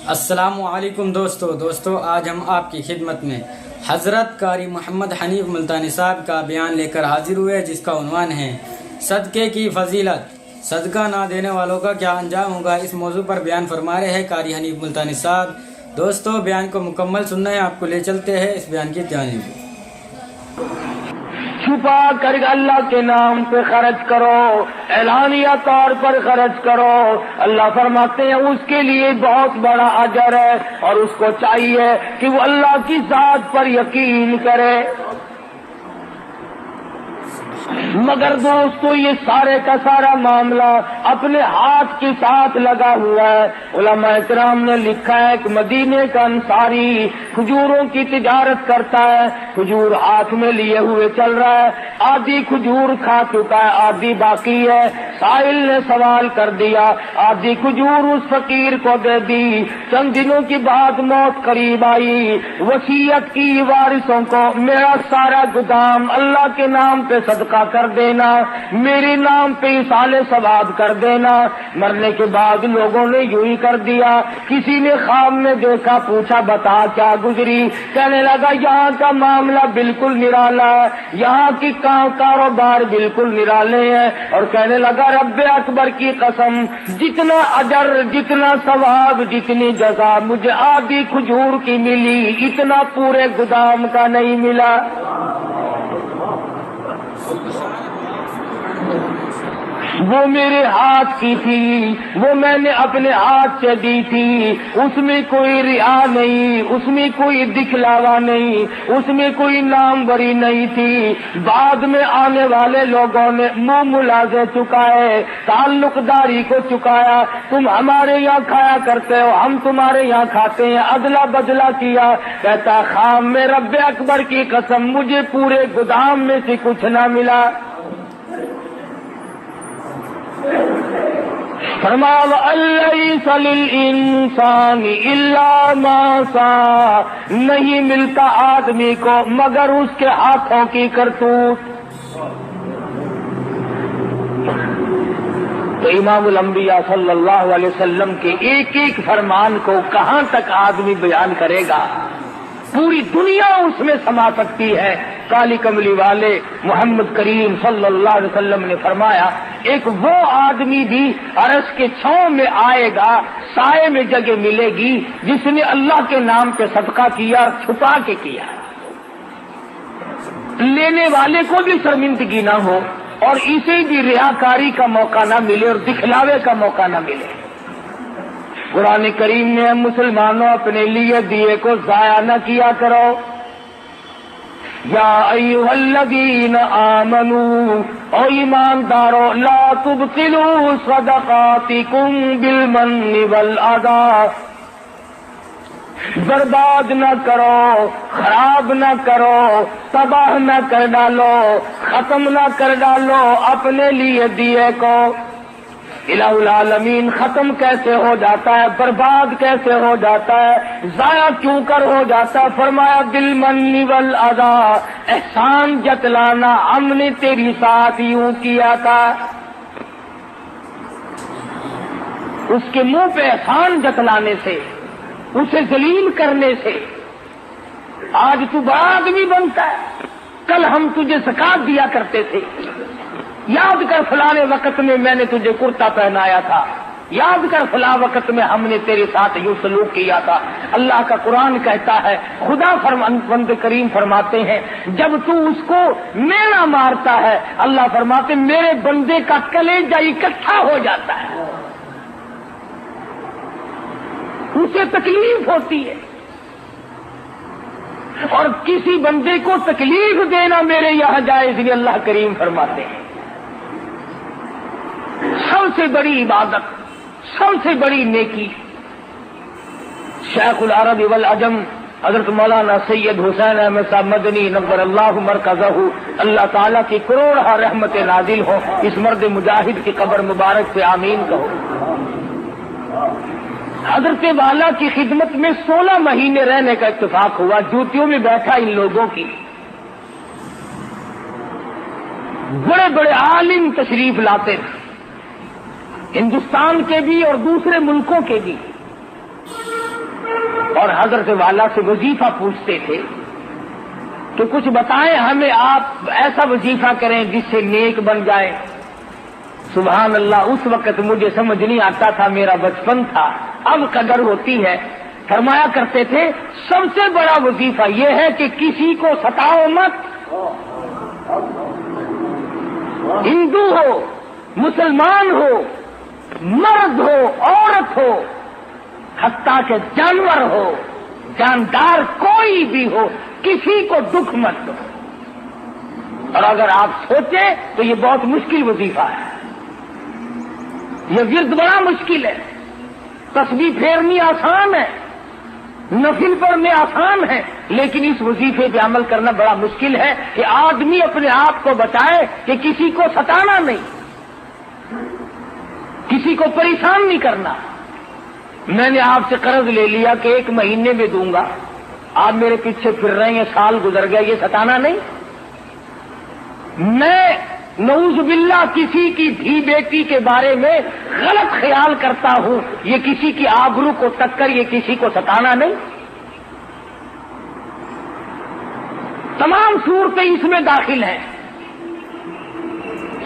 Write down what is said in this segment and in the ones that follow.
السلام علیکم دوستو آج ہم آپ کی خدمت میں حضرت قاری محمد حنیف ملتانی صاحب کا بیان لے کر حاضر ہوئے، جس کا عنوان ہے صدقے کی فضیلت، صدقہ نہ دینے والوں کا کیا انجام ہوگا۔ اس موضوع پر بیان فرما رہے ہیں قاری حنیف ملتانی صاحب۔ دوستو بیان کو مکمل سننا ہے، آپ کو لے چلتے ہیں اس بیان کی جانب۔ چھپا کر اللہ کے نام پہ خرچ کرو، اعلانیہ طور پر خرچ کرو۔ اللہ فرماتے ہیں اس کے لیے بہت بڑا اجر ہے، اور اس کو چاہیے کہ وہ اللہ کی ذات پر یقین کرے۔ مگر دوستو یہ سارے کا سارا معاملہ اپنے ہاتھ کے ساتھ لگا ہوا ہے۔ علماء کرام نے لکھا ہے کہ مدینے کا انصاری کھجوروں کی تجارت کرتا ہے، کھجور ہاتھ میں لیے ہوئے چل رہا ہے، آدھی کھجور کھا چکا ہے، آدھی باقی ہے۔ سائل نے سوال کر دیا، آدھی کھجور اس فقیر کو دے دی۔ چند دنوں کے بعد موت قریب آئی، وصیت کی وارثوں کو میرا سارا گودام اللہ کے نام پہ صدقہ کر دینا، میرے نام پہ ایصال ثواب کر دینا۔ مرنے کے بعد لوگوں نے یوں ہی کر دیا۔ کسی نے خواب میں دیکھا، پوچھا بتا کیا گزری، کہنے لگا یہاں کا معاملہ بالکل نرالا ہے، یہاں کی کاروبار بالکل نرالے ہیں، اور کہنے لگا رب اکبر کی قسم، جتنا اجر، جتنا ثواب، جتنی جزا مجھے آدھی کھجور کی ملی، اتنا پورے گودام کا نہیں ملا۔ وہ میرے ہاتھ کی تھی، وہ میں نے اپنے ہاتھ سے دی تھی، اس میں کوئی ریا نہیں، اس میں کوئی دکھلاوا نہیں، اس میں کوئی نام بری نہیں تھی۔ بعد میں آنے والے لوگوں نے منہ ملازے چکائے، تعلق داری کو چکایا، تم ہمارے یہاں کھایا کرتے ہو، ہم تمہارے یہاں کھاتے ہیں، ادلا بدلا کیا۔ کہتا خام میں رب اکبر کی قسم مجھے پورے گودام میں سے کچھ نہ ملا۔ فرمایا وَأَلَّيْسَ لِلْإِنسَانِ إِلَّا مَا سَعَى، نہیں ملتا آدمی کو مگر اس کے ہاتھوں کی کرتوت۔ تو امام الانبیاء صلی اللہ علیہ وسلم کے ایک ایک فرمان کو کہاں تک آدمی بیان کرے گا، پوری دنیا اس میں سما سکتی ہے۔ کالی کملی والے محمد کریم صلی اللہ علیہ وسلم نے فرمایا ایک وہ آدمی بھی عرش کے چھاؤں میں آئے گا، سائے میں جگہ ملے گی، جس نے اللہ کے نام پہ صدقہ کیا، چھپا کے کیا، لینے والے کو بھی شرمندگی نہ ہو، اور اسے بھی ریاکاری کا موقع نہ ملے اور دکھلاوے کا موقع نہ ملے۔ قرآن کریم نے مسلمانوں اپنے لیے دیے کو ضائع نہ کیا کرو۔ یا ایھا الذین آمنوا، او ایماندارو، لا تبطلوا صدقاتکم بالمن والاذی، برباد نہ کرو، خراب نہ کرو، تباہ نہ کر ڈالو، ختم نہ کر ڈالو اپنے لیے دیے کو۔ الہ العالمین ختم کیسے ہو جاتا ہے، برباد کیسے ہو جاتا ہے، ضائع کیوں کر ہو جاتا ہے؟ فرمایا بالمن والاذی، احسان جتلانا، ہم نے تیری ساتھ یوں کیا تھا۔ اس کے منہ پہ احسان جتلانے سے، اسے ذلیل کرنے سے آج تو بڑا آدمی بنتا ہے۔ کل ہم تجھے زکات دیا کرتے تھے، یاد کر فلاں وقت میں میں نے تجھے کرتا پہنایا تھا، یاد کر فلاں وقت میں ہم نے تیرے ساتھ یوں سلوک کیا تھا۔ اللہ کا قرآن کہتا ہے، خدا بند کریم فرماتے ہیں جب تو اس کو مینا مارتا ہے، اللہ فرماتے میرے بندے کا کلیجہ اکٹھا ہو جاتا ہے، اسے تکلیف ہوتی ہے، اور کسی بندے کو تکلیف دینا میرے یہاں جائز نہیں، اللہ کریم فرماتے ہیں۔ سب سے بڑی عبادت، سب سے بڑی نیکی، شیخ العرب والعجم حضرت مولانا سید حسین احمد صاحب مدنی نور اللہ مرکزہ، اللہ تعالیٰ کی کروڑہ رحمت نازل ہو اس مرد مجاہد کی قبر مبارک پہ آمین کہو۔ حضرت والا کی خدمت میں 16 مہینے رہنے کا اتفاق ہوا، جوتیوں میں بیٹھا ان لوگوں کی، بڑے بڑے عالم تشریف لاتے تھے، ہندوستان کے بھی اور دوسرے ملکوں کے بھی، اور حضرت والا سے وظیفہ پوچھتے تھے کہ کچھ بتائیں ہمیں، آپ ایسا وظیفہ کریں جس سے نیک بن جائے۔ سبحان اللہ، اس وقت مجھے سمجھ نہیں آتا تھا، میرا بچپن تھا، اب قدر ہوتی ہے۔ فرمایا کرتے تھے سب سے بڑا وظیفہ یہ ہے کہ کسی کو ستاؤ مت، ہندو ہو، مسلمان ہو، مرد ہو، عورت ہو، حتیٰ کہ جانور ہو، جاندار کوئی بھی ہو، کسی کو دکھ مت دو۔ اور اگر آپ سوچیں تو یہ بہت مشکل وظیفہ ہے، یہ ورد بڑا مشکل ہے۔ تسبیح پھیرنی آسان ہے، نفل پڑھنے آسان ہے، لیکن اس وظیفے پہ عمل کرنا بڑا مشکل ہے کہ آدمی اپنے آپ کو بچائے کہ کسی کو ستانا نہیں، کسی کو پریشان نہیں کرنا۔ میں نے آپ سے قرض لے لیا کہ 1 مہینے میں دوں گا، آپ میرے پیچھے پھر رہے ہیں، سال گزر گیا، یہ ستانا نہیں۔ میں نعوذ باللہ کسی کی دھی بیٹی کے بارے میں غلط خیال کرتا ہوں، یہ کسی کی آبرو کو ٹکر، یہ کسی کو ستانا نہیں۔ تمام صورتیں اس میں داخل ہیں،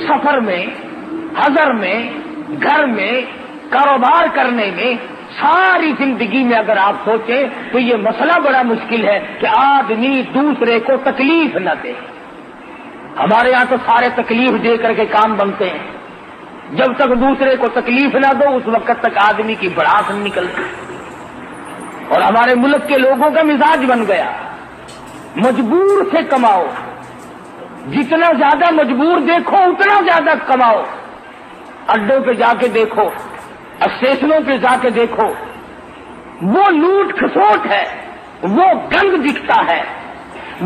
سفر میں، حضر میں، گھر میں، کاروبار کرنے میں، ساری زندگی میں اگر آپ سوچیں تو یہ مسئلہ بڑا مشکل ہے کہ آدمی دوسرے کو تکلیف نہ دے۔ ہمارے یہاں تو سارے تکلیف دے کر کے کام بنتے ہیں، جب تک دوسرے کو تکلیف نہ دو اس وقت تک آدمی کی بڑھاس نہیں نکلتی۔ اور ہمارے ملک کے لوگوں کا مزاج بن گیا، مجبور سے کماؤ، جتنا زیادہ مجبور دیکھو اتنا زیادہ کماؤ۔ اڈوں پہ جا کے دیکھو، اسٹیشنوں پہ جا کے دیکھو، وہ لوٹ کھسوٹ ہے، وہ گند دکھتا ہے،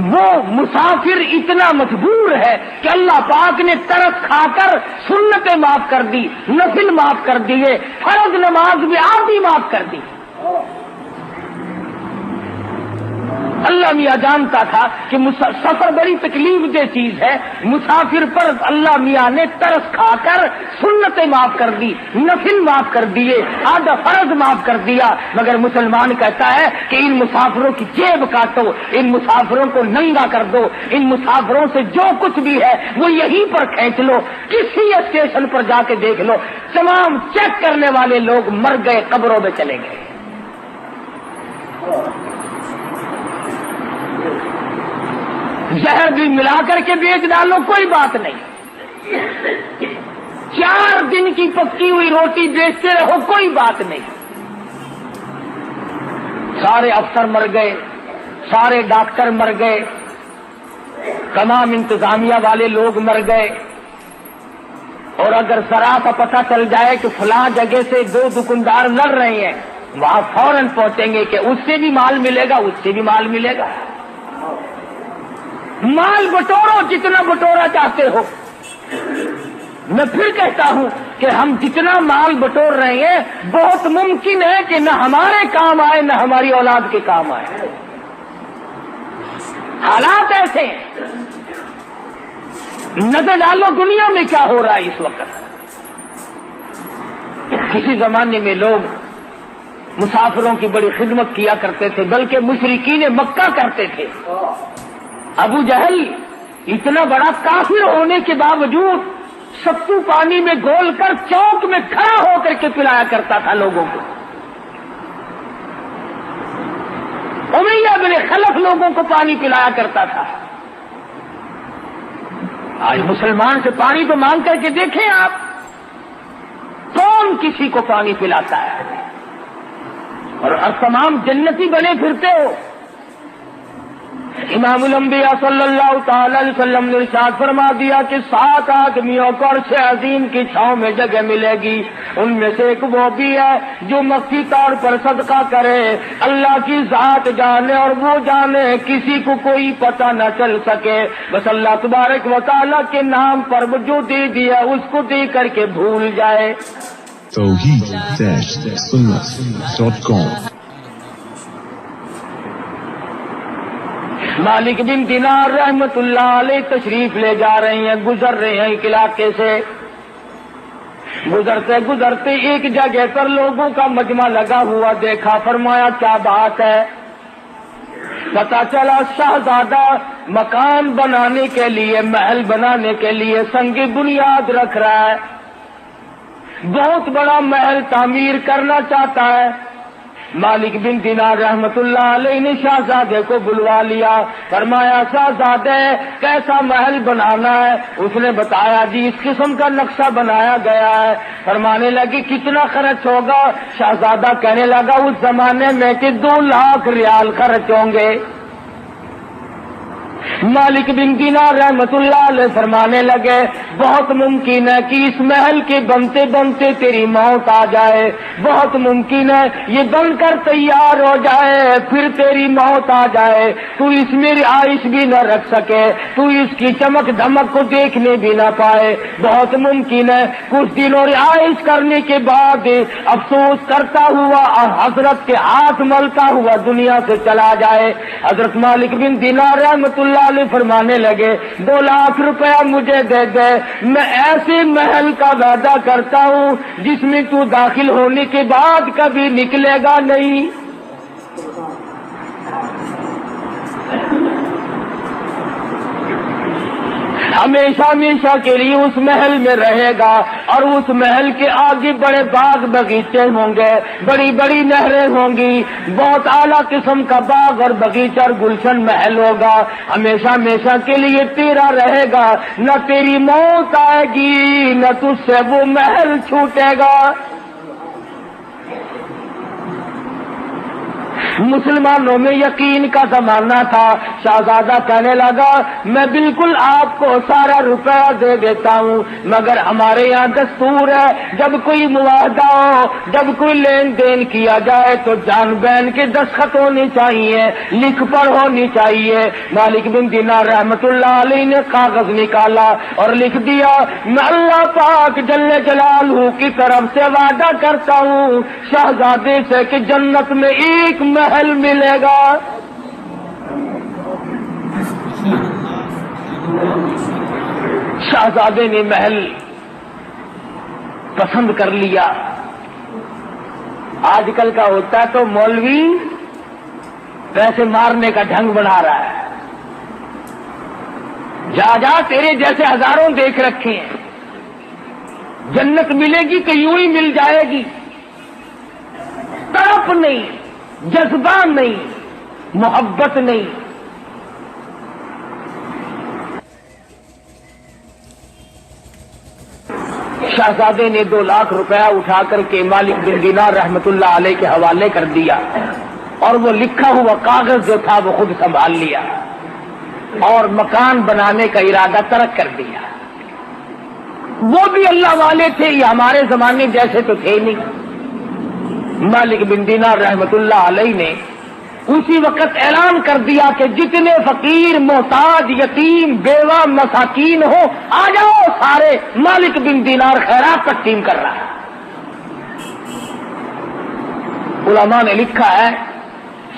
وہ مسافر اتنا مجبور ہے کہ اللہ پاک نے ترس کھا کر سنتیں معاف کر دی، نفل معاف کر دیے، فرض نماز بھی آدھی معاف کر دی۔ اللہ میاں جانتا تھا کہ سفر بڑی تکلیف دہ چیز ہے، مسافر پر اللہ میاں نے ترس کھا کر سنتیں معاف کر دی، نفل معاف کر دیے، آدھا فرض معاف کر دیا۔ مگر مسلمان کہتا ہے کہ ان مسافروں کی جیب کاٹو، ان مسافروں کو ننگا کر دو، ان مسافروں سے جو کچھ بھی ہے وہ یہیں پر کھینچ لو، کسی اسٹیشن پر جا کے دیکھ لو، تمام چیک کرنے والے لوگ مر گئے، قبروں میں چلے گئے۔ زہر بھی ملا کر کے بیچ ڈالو، کوئی بات نہیں، 4 دن کی پکی ہوئی روٹی بیچتے رہو، کوئی بات نہیں۔ سارے افسر مر گئے، سارے ڈاکٹر مر گئے، تمام انتظامیہ والے لوگ مر گئے۔ اور اگر ذرا سا پتہ چل جائے کہ فلاں جگہ سے 2 دکاندار لڑ رہے ہیں، وہاں فوراً پہنچیں گے کہ اس سے بھی مال ملے گا، اس سے بھی مال ملے گا۔ مال بٹورو جتنا بٹورا چاہتے ہو۔ میں پھر کہتا ہوں کہ ہم جتنا مال بٹور رہے ہیں بہت ممکن ہے کہ نہ ہمارے کام آئے نہ ہماری اولاد کے کام آئے۔ حالات ایسے ہیں، نظر ڈالو دنیا میں کیا ہو رہا ہے اس وقت۔ کسی زمانے میں لوگ مسافروں کی بڑی خدمت کیا کرتے تھے، بلکہ مشرکین مکہ کرتے تھے۔ ابو جہل اتنا بڑا کافر ہونے کے باوجود ستو پانی میں گھول کر چوک میں کھڑا ہو کر کے پلایا کرتا تھا لوگوں کو۔ امیہ بن خلف لوگوں کو پانی پلایا کرتا تھا۔ آج مسلمان سے پانی تو مانگ کر کے دیکھیں آپ، کون کسی کو پانی پلاتا ہے؟ اور تمام جنتی بنے پھرتے ہو۔ امام الانبیاء صلی اللہ تعالی علیہ وسلم نے ارشاد فرما دیا کہ 7 آدمیوں کو عرش عظیم کی چھاؤں میں جگہ ملے گی، ان میں سے ایک وہ بھی ہے جو مخفی طور پر صدقہ کرے، اللہ کی ذات جانے اور وہ جانے، کسی کو کوئی پتہ نہ چل سکے، بس اللہ تبارک و تعالیٰ کے نام پر جو دے دیا اس کو دے کر کے بھول جائے۔ توحید-sunnah.com مالک بن دینار رحمت اللہ علیہ تشریف لے جا رہے ہیں، گزر رہے ہیں ایک علاقے سے۔ گزرتے گزرتے ایک جگہ پر لوگوں کا مجمع لگا ہوا دیکھا، فرمایا کیا بات ہے؟ پتا چلا شہزادہ مکان بنانے کے لیے، محل بنانے کے لیے سنگ بنیاد رکھ رہا ہے، بہت بڑا محل تعمیر کرنا چاہتا ہے۔ مالک بن دینار رحمت اللہ علیہ نے شہزادے کو بلوا لیا، فرمایا شہزادے کیسا محل بنانا ہے؟ اس نے بتایا جی اس قسم کا نقشہ بنایا گیا ہے۔ فرمانے لگی کتنا خرچ ہوگا؟ شہزادہ کہنے لگا اس زمانے میں کہ 2 لاکھ ریال خرچ ہوں گے۔ مالک بن دینار رحمت اللہ علیہ فرمانے لگے بہت ممکن ہے کہ اس محل کے بنتے بنتے تیری موت آ جائے، بہت ممکن ہے یہ بن کر تیار ہو جائے پھر تیری موت آ جائے، تو اس میں رہائش بھی نہ رکھ سکے، تو اس کی چمک دھمک کو دیکھنے بھی نہ پائے، بہت ممکن ہے کچھ دنوں رہائش کرنے کے بعد افسوس کرتا ہوا اور حضرت کے ہاتھ ملتا ہوا دنیا سے چلا جائے۔ حضرت مالک بن دینار رحمت اللہ علیہ فرمانے لگے 2 لاکھ روپیہ مجھے دے دے، میں ایسے محل کا وعدہ کرتا ہوں جس میں تو داخل ہونے کے بعد کبھی نکلے گا نہیں۔ ہمیشہ ہمیشہ کے لیے اس محل میں رہے گا، اور اس محل کے آگے بڑے باغ باغیچے ہوں گے، بڑی بڑی نہریں ہوں گی، بہت اعلیٰ قسم کا باغ اور باغیچہ اور گلشن محل ہوگا، ہمیشہ ہمیشہ کے لیے تیرا رہے گا، نہ تیری موت آئے گی نہ تجھ سے وہ محل چھوٹے گا۔ مسلمانوں میں یقین کا زمانہ تھا، شہزادہ کہنے لگا میں بالکل آپ کو سارا روپیہ دے دیتا ہوں، مگر ہمارے یہاں دستور ہے جب کوئی معاہدہ ہو، جب کوئی لین دین کیا جائے تو جان بین کے دستخط ہونے چاہیے، لکھ پڑھ ہونی چاہیے۔ مالک بن دینار رحمت اللہ علیہ نے کاغذ نکالا اور لکھ دیا میں اللہ پاک جل جلالہ کی طرف سے وعدہ کرتا ہوں شہزادے سے کہ جنت میں ایک محل ملے گا۔ شہزادے نے محل پسند کر لیا۔ آج کل کا ہوتا ہے تو مولوی پیسے مارنے کا ڈھنگ بنا رہا ہے، جا جا تیرے جیسے ہزاروں دیکھ رکھے ہیں، جنت ملے گی کہ یوں ہی مل جائے گی، تڑپ نہیں، جذبہ نہیں، محبت نہیں۔ شہزادے نے 2 لاکھ روپیہ اٹھا کر کے مالک بن دینار رحمت اللہ علیہ کے حوالے کر دیا، اور وہ لکھا ہوا کاغذ جو تھا وہ خود سنبھال لیا، اور مکان بنانے کا ارادہ ترک کر دیا۔ وہ بھی اللہ والے تھے، یہ ہمارے زمانے جیسے تو تھے نہیں۔ مالک بن دینار رحمت اللہ علیہ نے اسی وقت اعلان کر دیا کہ جتنے فقیر، محتاج، یتیم، بیوہ، مساکین ہو آ جاؤ سارے، مالک بن دینار خیرات تقسیم کر رہا ہے۔ علماء نے لکھا ہے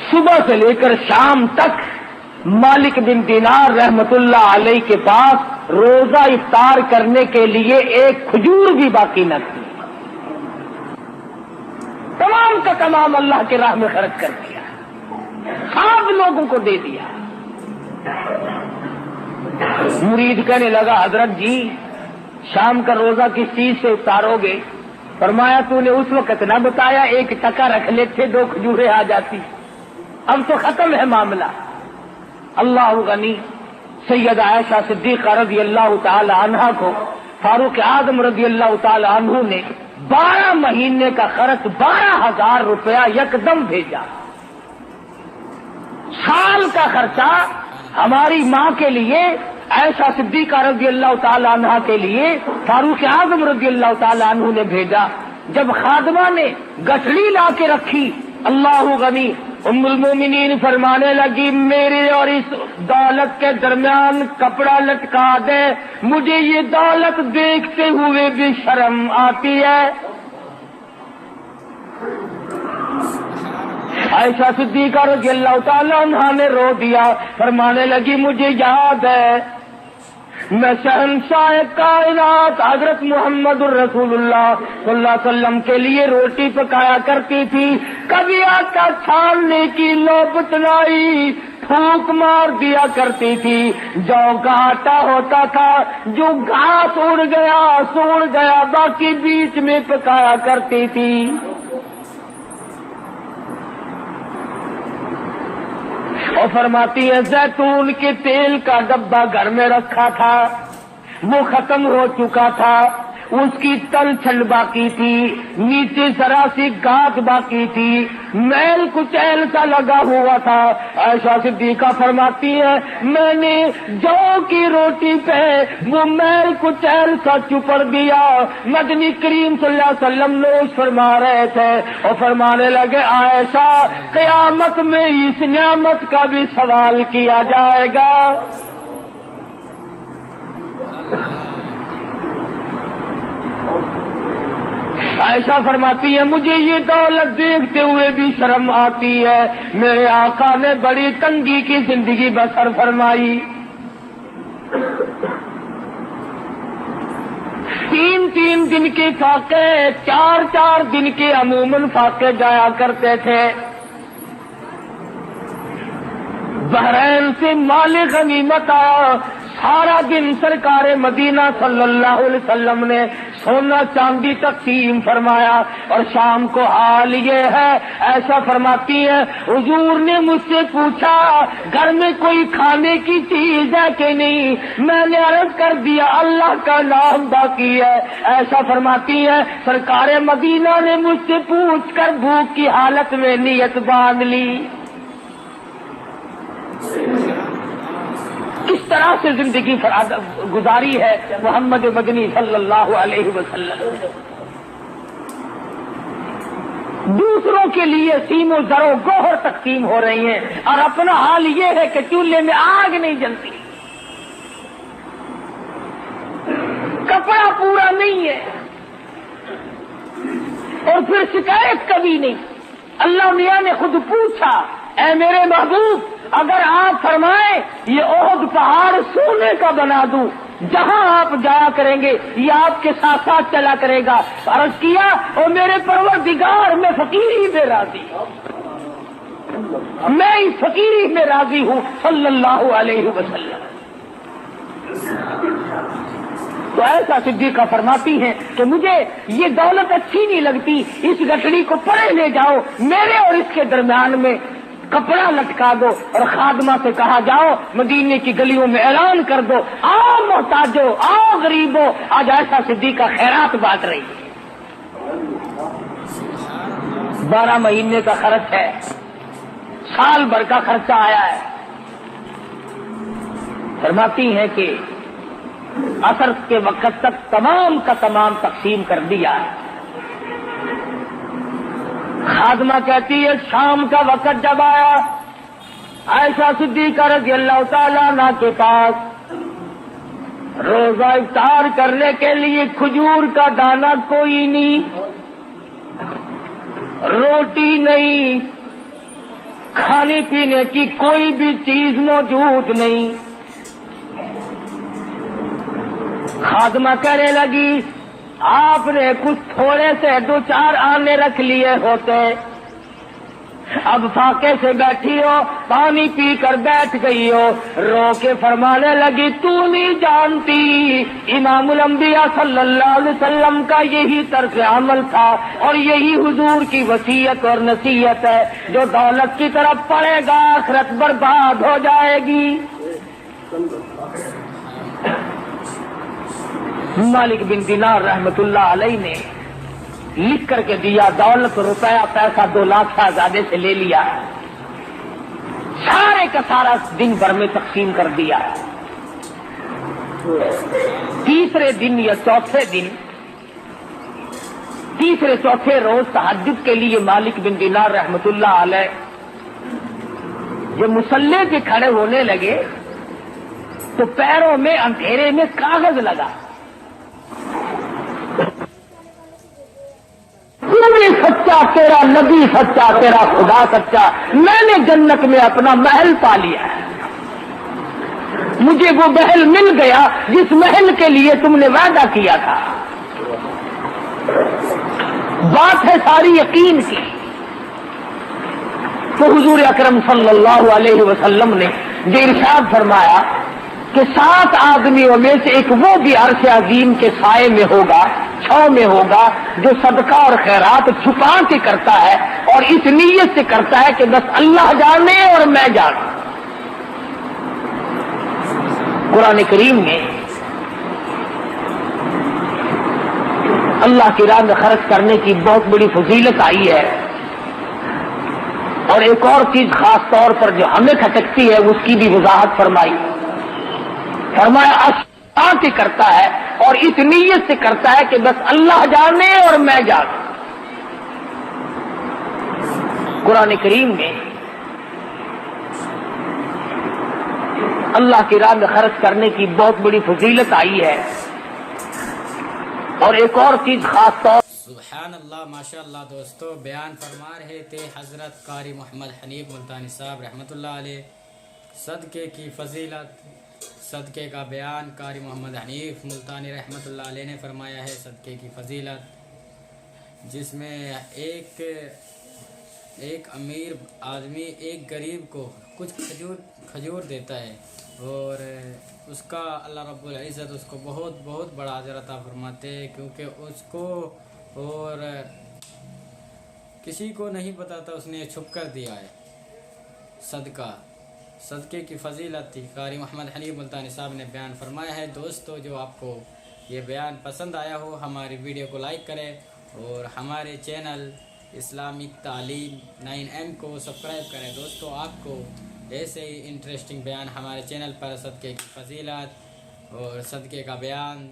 صبح سے لے کر شام تک مالک بن دینار رحمت اللہ علیہ کے پاس روزہ افطار کرنے کے لیے ایک کھجور بھی باقی نہ تھی، تمام کا تمام اللہ کے راہ میں خرچ کر دیا، سب لوگوں کو دے دیا۔ مرید کہنے لگا حضرت جی شام کا روزہ کس چیز سے افطارو گے؟ فرمایا تو نے اس وقت نہ بتایا، 1 ٹکا رکھ لیتے 2 کھجوریں آ جاتی، اب تو ختم ہے معاملہ۔ اللہ غنی سید عائشہ صدیقہ رضی اللہ تعالی عنہا کو فاروق اعظم رضی اللہ تعالی عنہ نے 12 مہینے کا خرچ 12,000 روپیہ یکدم بھیجا۔ سال کا خرچہ ہماری ماں کے لیے، عائشہ صدیقہ رضی اللہ تعالی عنہا کے لیے فاروق اعظم رضی اللہ تعالی عنہ نے بھیجا۔ جب خادمہ نے گٹھڑی لا کے رکھی، اللہ غنی ام المومنین فرمانے لگی میرے اور اس دولت کے درمیان کپڑا لٹکا دے، مجھے یہ دولت دیکھتے ہوئے بھی شرم آتی ہے۔ عائشہ صدیقہ رضی اللہ تعالی عنہا نے رو دیا، فرمانے لگی مجھے یاد ہے میں شہنشاہ کائنات حضرت محمد الرسول اللہ صلی اللہ علیہ وسلم کے لیے روٹی پکایا کرتی تھی، کبھی آٹا چھاننے کی نوبت نہ آئی، پھونک مار دیا کرتی تھی، جو کا آٹا ہوتا تھا جو گھاس اڑ گیا سوڑ گیا، باقی بیچ میں پکایا کرتی تھی۔ اور فرماتی ہے زیتون کے تیل کا ڈبہ گھر میں رکھا تھا، وہ ختم ہو چکا تھا، اس کی تل چھل باقی تھی، نیچے ذرا سی گاٹ باقی تھی، میل کچیل سا لگا ہوا تھا۔ عائشہ صدیقہ فرماتی ہے میں نے جو کی روٹی پہ وہ میل کچیل سا چپڑ دیا۔ مدنی کریم صلی اللہ علیہ وسلم نوش فرما رہے تھے اور فرمانے لگے عائشہ قیامت میں اس نعمت کا بھی سوال کیا جائے گا۔ عائشہ فرماتی ہے مجھے یہ دولت دیکھتے ہوئے بھی شرم آتی ہے، میرے آقا نے بڑی تنگی کی زندگی بسر فرمائی، 3 دن کے فاقے، 4 دن کے عموماً فاقے جایا کرتے تھے۔ بحرین سے مال غنیمت آیا، سارا دن سرکار مدینہ صلی اللہ علیہ وسلم نے سونا چاندی تقسیم فرمایا، اور شام کو حال یہ ہے، ایسا فرماتی ہے حضور نے مجھ سے پوچھا گھر میں کوئی کھانے کی چیز ہے کہ نہیں، میں نے عرض کر دیا اللہ کا نام باقی ہے۔ ایسا فرماتی ہے سرکار مدینہ نے مجھ سے پوچھ کر بھوک کی حالت میں نیت باندھ لی۔ کس طرح سے زندگی گزاری ہے محمد مدنی صلی اللہ علیہ وسلم۔ دوسروں کے لیے سیم و زر و گوہر تقسیم ہو رہی ہیں، اور اپنا حال یہ ہے کہ چولہے میں آگ نہیں جلتی، کپڑا پورا نہیں ہے، اور پھر شکایت کبھی نہیں۔ اللہ میاں نے خود پوچھا اے میرے محبوب اگر آپ فرمائیں یہ احد پہاڑ سونے کا بنا دوں، جہاں آپ جایا کریں گے یہ آپ کے ساتھ ساتھ چلا کرے گا۔ عرض کیا اور میرے پروردگار میں فقیری میں راضی ہوں، میں اس فقیری میں راضی ہوں صلی اللہ علیہ وسلم۔ تو ایسا صدیقہ فرماتی ہیں کہ مجھے یہ دولت اچھی نہیں لگتی، اس گٹھڑی کو پڑے لے جاؤ، میرے اور اس کے درمیان میں کپڑا لٹکا دو، اور خادمہ سے کہا جاؤ مدینے کی گلیوں میں اعلان کر دو آؤ محتاجو آؤ غریبو، آج ایسا صدیقہ خیرات بانٹ رہی ہے۔ 12 مہینے کا خرچ ہے، سال بھر کا خرچہ آیا ہے۔ فرماتی ہیں کہ عصر کے وقت تک تمام کا تمام تقسیم کر دیا ہے۔ خادمہ کہتی ہے شام کا وقت جب آیا عائشہ صدیقہ رضی اللہ تعالیٰ عنہ کے پاس روزہ افطار کرنے کے لیے کھجور کا دانہ کوئی نہیں، روٹی نہیں، کھانے پینے کی کوئی بھی چیز موجود نہیں۔ خادمہ کہنے لگی آپ نے کچھ تھوڑے سے 2-4 آنے رکھ لیے ہوتے، اب فاقے سے بیٹھی ہو، پانی پی کر بیٹھ گئی ہو۔ رو کے فرمانے لگی تو نہیں جانتی امام الانبیاء صلی اللہ علیہ وسلم کا یہی طرز عمل تھا، اور یہی حضور کی وصیت اور نصیحت ہے، جو دولت کی طرف پڑے گا آخرت برباد ہو جائے گی۔ مالک بن دینار رحمت اللہ علیہ نے لکھ کر کے دیا، دولت روپیہ پیسہ 2 لاکھ شہزادے سے لے لیا، سارے کا سارا دن بھر میں تقسیم کر دیا۔ تیسرے دن یا چوتھے دن، تیسرے چوتھے روز تہجد کے لیے مالک بن دینار رحمت اللہ علیہ جب مصلی پہ کھڑے ہونے لگے تو پیروں میں اندھیرے میں کاغذ لگا، تو بھی سچا تیرا نبی سچا تیرا خدا سچا، میں نے جنت میں اپنا محل پا لیا ہے۔ مجھے وہ محل مل گیا جس محل کے لیے تم نے وعدہ کیا تھا. بات ہے ساری یقین کی. تو حضور اکرم صلی اللہ علیہ وسلم نے جو ارشاد فرمایا کہ 7 آدمیوں میں سے ایک وہ بھی عرش عظیم کے سائے میں ہوگا، چھاؤں میں ہوگا، جو صدقہ اور خیرات چھپا کے کرتا ہے اور اس نیت سے کرتا ہے کہ بس اللہ جانے اور میں جانوں. قرآن کریم میں اللہ کی راہ میں خرچ کرنے کی بہت بڑی فضیلت آئی ہے. اور ایک اور چیز خاص طور پر جو ہمیں کھٹکتی ہے اس کی بھی وضاحت فرمائی. فرمایا اللہ سے کرتا ہے اور اس نیت سے کرتا ہے کہ بس اللہ جانے اور میں جانوں. قرآن کریم میں اللہ کی راہ میں خرچ کرنے کی بہت بڑی فضیلت آئی ہے. اور ایک اور چیز خاص طور سبحان اللہ، ماشاء اللہ. دوستو بیان فرما رہے تھے حضرت قاری محمد حنیف ملتانی صاحب رحمۃ اللہ علیہ. صدقے کی فضیلت، صدقے کا بیان قاری محمد حنیف ملتانی رحمۃ اللہ علیہ نے فرمایا ہے. صدقے کی فضیلت جس میں ایک امیر آدمی ایک غریب کو کچھ کھجور دیتا ہے اور اس کا اللہ رب العزت اس کو بہت بہت بڑا اجر عطا فرماتے ہیں، کیونکہ اس کو اور کسی کو نہیں پتا تھا، اس نے چھپ کر دیا ہے. صدقے کی فضیلت تھی قاری محمد حنیف ملتانی صاحب نے بیان فرمایا ہے. دوستو جو آپ کو یہ بیان پسند آیا ہو ہماری ویڈیو کو لائک کریں اور ہمارے چینل اسلامک تعلیم 9M کو سبسکرائب کریں. دوستو آپ کو ایسے ہی انٹرسٹنگ بیان ہمارے چینل پر صدقے کی فضیلت اور صدقے کا بیان،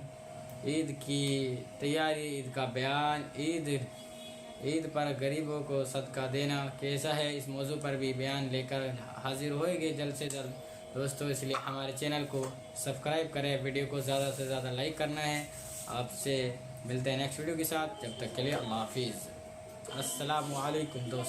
عید کی تیاری، عید کا بیان، عید پر غریبوں کو صدقہ دینا کیسا ہے، اس موضوع پر بھی بیان لے کر حاضر ہوئے گے جلد سے جلد. دوستو اس لیے ہمارے چینل کو سبسکرائب کریں، ویڈیو کو زیادہ سے زیادہ لائک کرنا ہے. آپ سے ملتے ہیں نیکسٹ ویڈیو کے ساتھ، جب تک کے لیے اللہ حافظ. السلام علیکم دوستو.